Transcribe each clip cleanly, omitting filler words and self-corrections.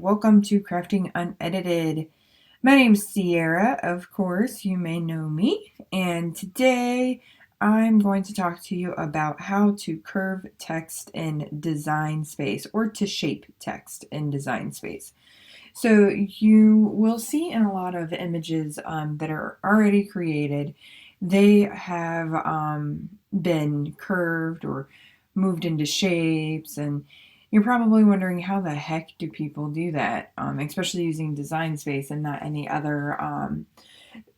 welcome to Crafting Unedited. My name's Sierra, of course, you may know me, and today I'm going to talk to you about how to curve text in Design Space, or to shape text in Design Space. So you will see in a lot of images that are already created, they have been curved or moved into shapes, and you're probably wondering how the heck do people do that, especially using Design Space and not any other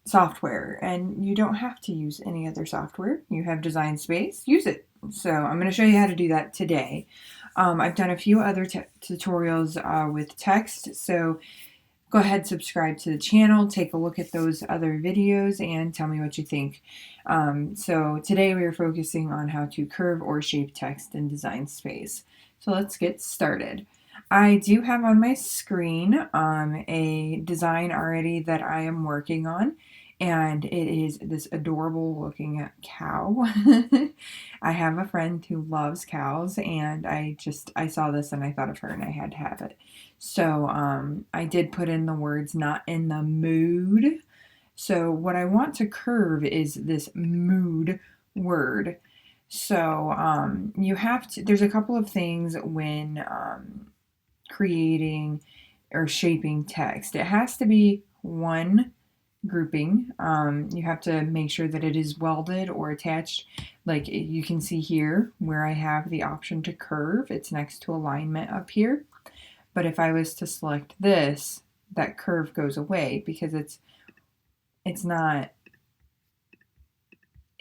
software. And you don't have to use any other software. You have Design Space, use it. So I'm going to show you how to do that today. I've done a few other tutorials with text, so go ahead, subscribe to the channel, take a look at those other videos, and tell me what you think. So today we are focusing on how to curve or shape text in Design Space. So let's get started. I do have on my screen a design already that I am working on, and it is this adorable looking cow. I have a friend who loves cows, and I saw this and I thought of her and I had to have it. So I did put in the words "not in the mood." So what I want to curve is this mood word. So you have to, there's a couple of things when creating or shaping text. It has to be one grouping. You have to make sure that it is welded or attached. Like you can see here where I have the option to curve, it's next to alignment up here. But if I was to select this, that curve goes away because it's not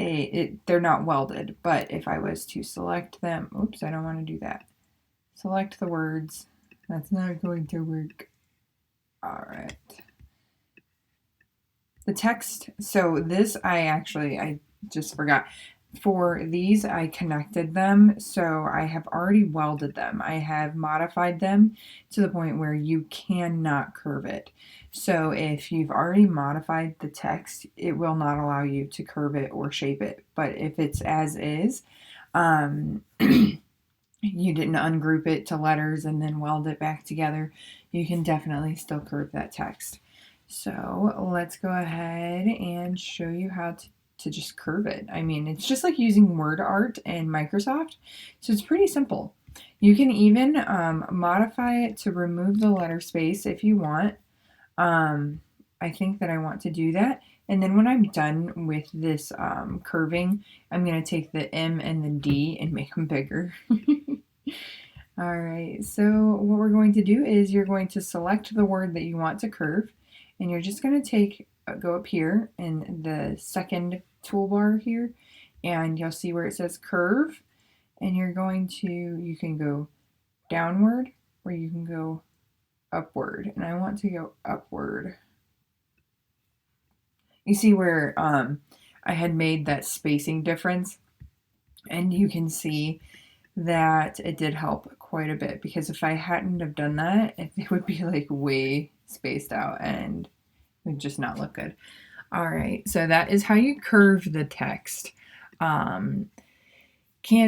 they're not welded. But if I was to select them, oops, I don't want to do that. Select the words. That's not going to work. All right. The text, so this I just forgot. For these, I connected them, so I have already welded them. I have modified them to the point where you cannot curve it. So if you've already modified the text, it will not allow you to curve it or shape it. But if it's as is, you didn't ungroup it to letters and then weld it back together, you can definitely still curve that text. So let's go ahead and show you how to just curve it. I mean, it's just like using word art in Microsoft. So it's pretty simple. You can even modify it to remove the letter space if you want. I think that I want to do that. And then when I'm done with this curving, I'm going to take the M and the D and make them bigger. All right, so what we're going to do is you're going to select the word that you want to curve, and you're just going to go up here in the second toolbar here, and you'll see where it says curve, and you can go downward or you can go upward, and I want to go upward. You see where I had made that spacing difference, and you can see that it did help quite a bit, because if I hadn't have done that, it would be like way spaced out and it would just not look good. All right, so that is how you curve the text. Can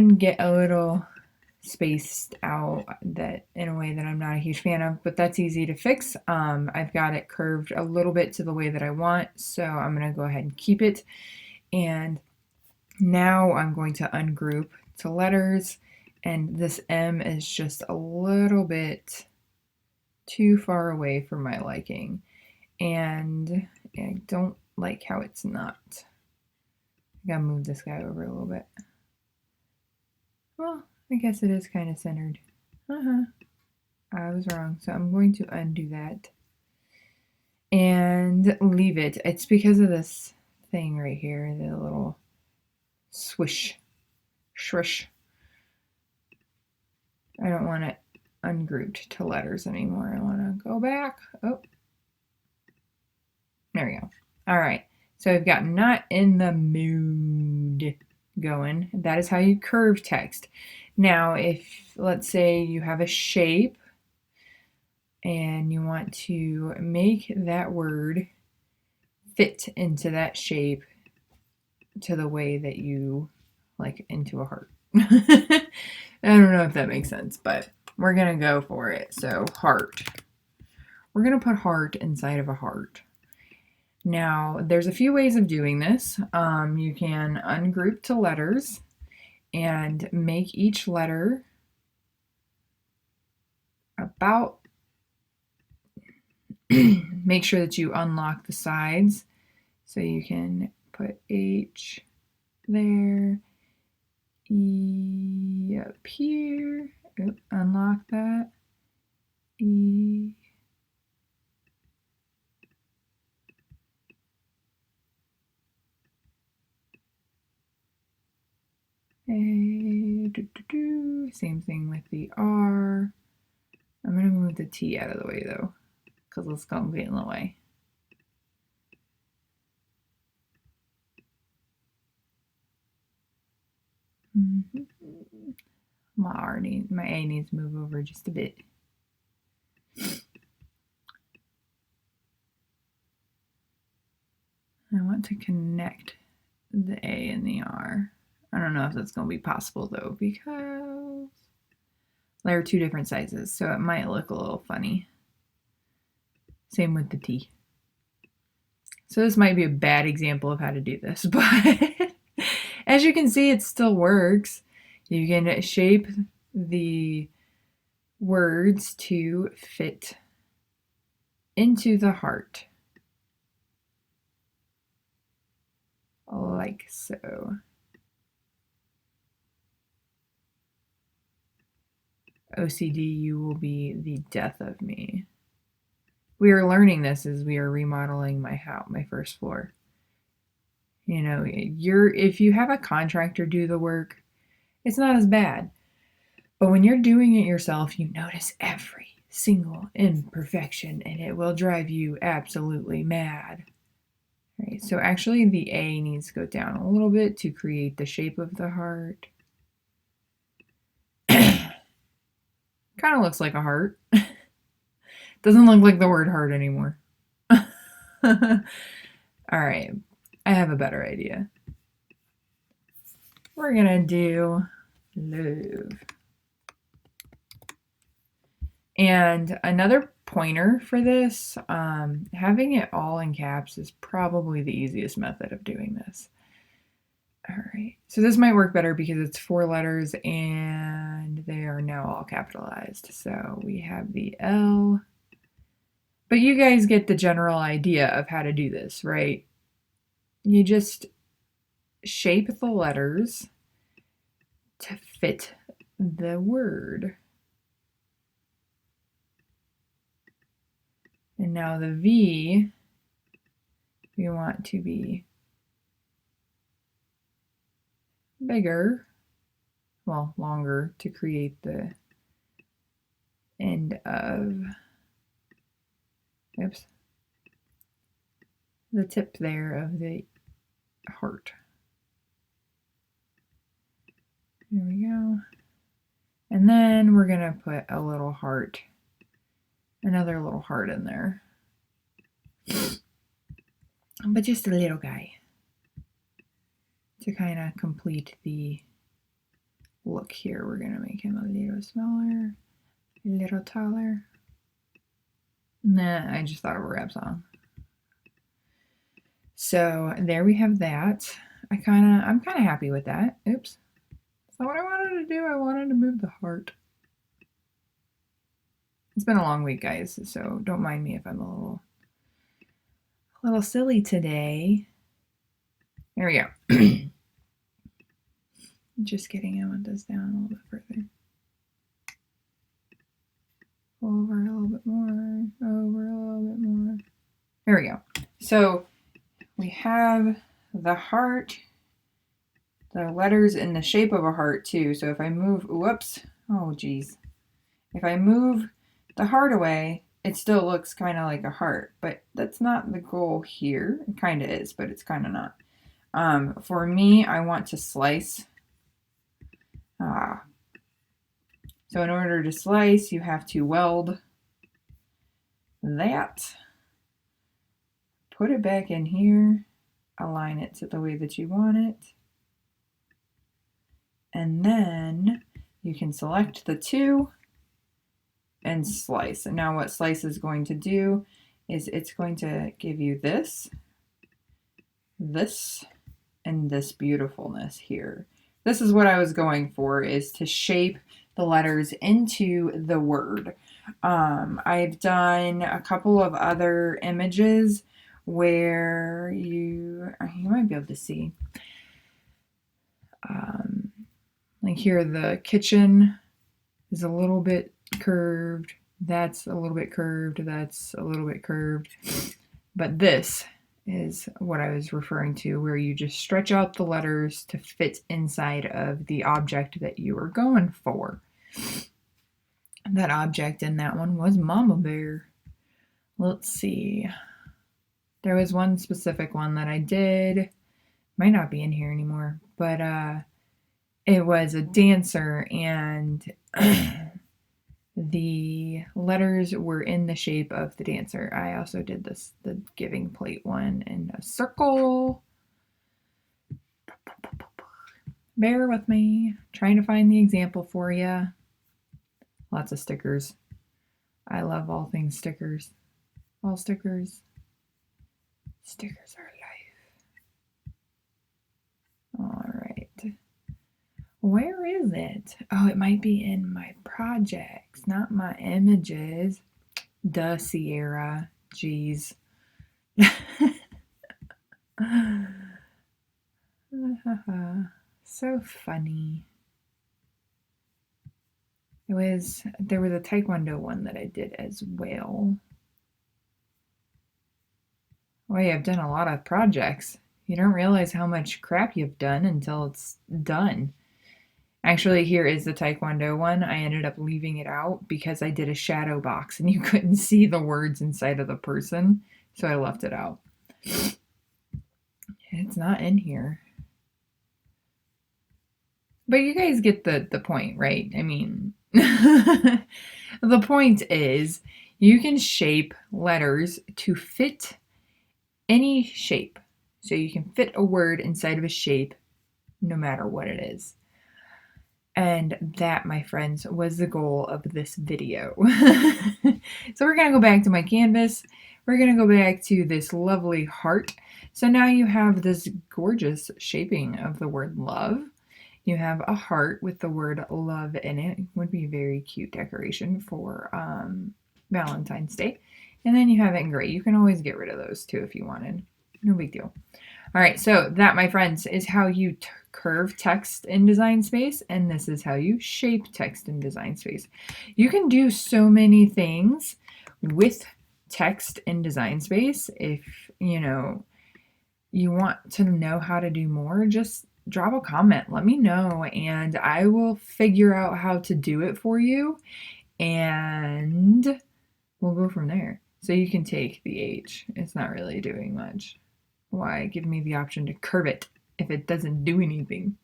get a little spaced out that in a way that I'm not a huge fan of, but that's easy to fix. I've got it curved a little bit to the way that I want, so I'm going to go ahead and keep it. And now I'm going to ungroup to letters, and this M is just a little bit too far away for my liking, and I don't like how it's not. I gotta move this guy over a little bit. Well, I guess it is kind of centered. I was wrong, so I'm going to undo that and leave it. It's because of this thing right here, the little swish. I don't want it ungrouped to letters anymore. I want to go back. Oh, there we go. All right, so I've got not in the mood going. That is how you curve text. Now, if let's say you have a shape and you want to make that word fit into that shape to the way that you like into a heart. I don't know if that makes sense, but we're gonna go for it. So heart. we're going to put heart inside of a heart. Now, there's a few ways of doing this. You can ungroup to letters and make each letter about, make sure that you unlock the sides. So you can put H there, E up here, unlock that, E, A, same thing with the R. I'm going to move the T out of the way though, because it's going to get in the way. My A needs to move over just a bit. I want to connect the A and the R. I don't know if that's going to be possible though, because they're two different sizes, so it might look a little funny. Same with the T. So this might be a bad example of how to do this, but as you can see, it still works. You can shape the words to fit into the heart, like so. OCD, you will be the death of me. We are learning this as we are remodeling my house, my first floor. You know, if you have a contractor do the work, it's not as bad. But when you're doing it yourself, you notice every single imperfection and it will drive you absolutely mad. Right, so actually the A needs to go down a little bit to create the shape of the heart. Kind of looks like a heart. Doesn't look like the word heart anymore. All right, I have a better idea. We're gonna do love. And another pointer for this, having it all in caps is probably the easiest method of doing this. All right, so this might work better because it's 4 letters and they are now all capitalized. So we have the L, but you guys get the general idea of how to do this, right? You just shape the letters to fit the word. And now the V, we want to be bigger, well, longer to create the end of, oops, the tip there of the heart. There we go. And then we're going to put a little heart, another little heart in there. But just a little guy to kind of complete the look here. We're going to make him a little smaller, a little taller. Nah, I just thought of a rap song. So there we have that. I'm kind of happy with that. Oops. So what I wanted to do, I wanted to move the heart. It's been a long week, guys, so don't mind me if I'm a little silly today. There we go. Just kidding, I want this down a little bit further. Over a little bit more, over a little bit more. There we go. So we have the heart, the letters in the shape of a heart too. So if I move, whoops, oh geez. If I move the heart away, it still looks kind of like a heart, but that's not the goal here. It kind of is, but it's kind of not. For me, I want to slice. So in order to slice, you have to weld that, put it back in here, align it to the way that you want it, and then you can select the 2 and slice. And now what slice is going to do is it's going to give you this, and this beautifulness here. This is what I was going for, is to shape the letters into the word. I've done a couple of other images where you might be able to see. Like here, the kitchen is a little bit curved. That's a little bit curved. That's a little bit curved. But this is what I was referring to, where you just stretch out the letters to fit inside of the object that you were going for. That object in that one was Mama Bear. Let's see. There was one specific one that I did. Might not be in here anymore, but it was a dancer, and the letters were in the shape of the dancer. I also did the giving plate one in a circle. Bear with me. Trying to find the example for you. Lots of stickers. I love all things stickers. All stickers. Stickers are life. All right. Where is it? Oh, it might be in my projects, not my images. Duh, Sierra. Jeez. So funny. There was a Taekwondo one that I did as well. Boy, I've done a lot of projects. You don't realize how much crap you've done until it's done. Actually, here is the Taekwondo one. I ended up leaving it out because I did a shadow box and you couldn't see the words inside of the person, so I left it out. It's not in here. But you guys get the point, right? I mean, the point is you can shape letters to fit any shape. So you can fit a word inside of a shape no matter what it is. And that, my friends, was the goal of this video. So we're going to go back to my canvas. We're going to go back to this lovely heart. So now you have this gorgeous shaping of the word love. You have a heart with the word love in it. It would be a very cute decoration for Valentine's Day. And then you have it in gray. You can always get rid of those too if you wanted. No big deal. All right, so that, my friends, is how you curve text in Design Space, and this is how you shape text in Design Space. You can do so many things with text in Design Space. If you want to know how to do more, just drop a comment. Let me know, and I will figure out how to do it for you, and we'll go from there. So you can take the H. It's not really doing much. Why give me the option to curve it if it doesn't do anything?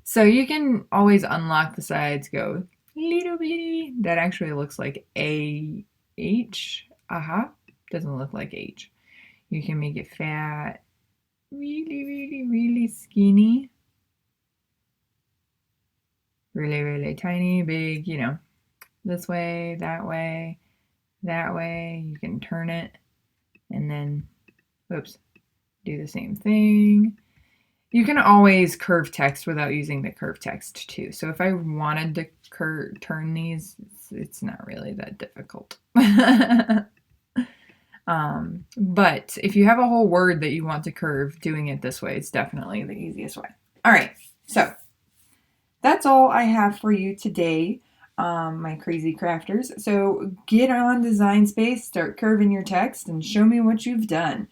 So you can always unlock the sides, go little bitty. That actually looks like a H. Aha. Doesn't look like H. You can make it fat, really, really, really skinny, really, really tiny, big, this way, that way, that way. You can turn it and then, oops, do the same thing. You can always curve text without using the curve text too. So if I wanted to turn these, it's not really that difficult. But if you have a whole word that you want to curve, doing it this way is definitely the easiest way. All right, so that's all I have for you today, my crazy crafters. So get on Design Space, start curving your text, and show me what you've done.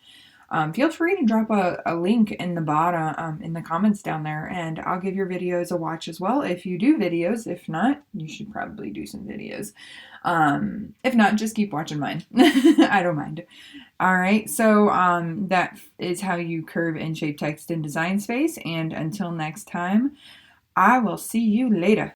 Feel free to drop a link in the bottom, in the comments down there, and I'll give your videos a watch as well if you do videos. If not, you should probably do some videos. If not, just keep watching mine. I don't mind. All right, so that is how you curve and shape text in Design Space, and until next time, I will see you later.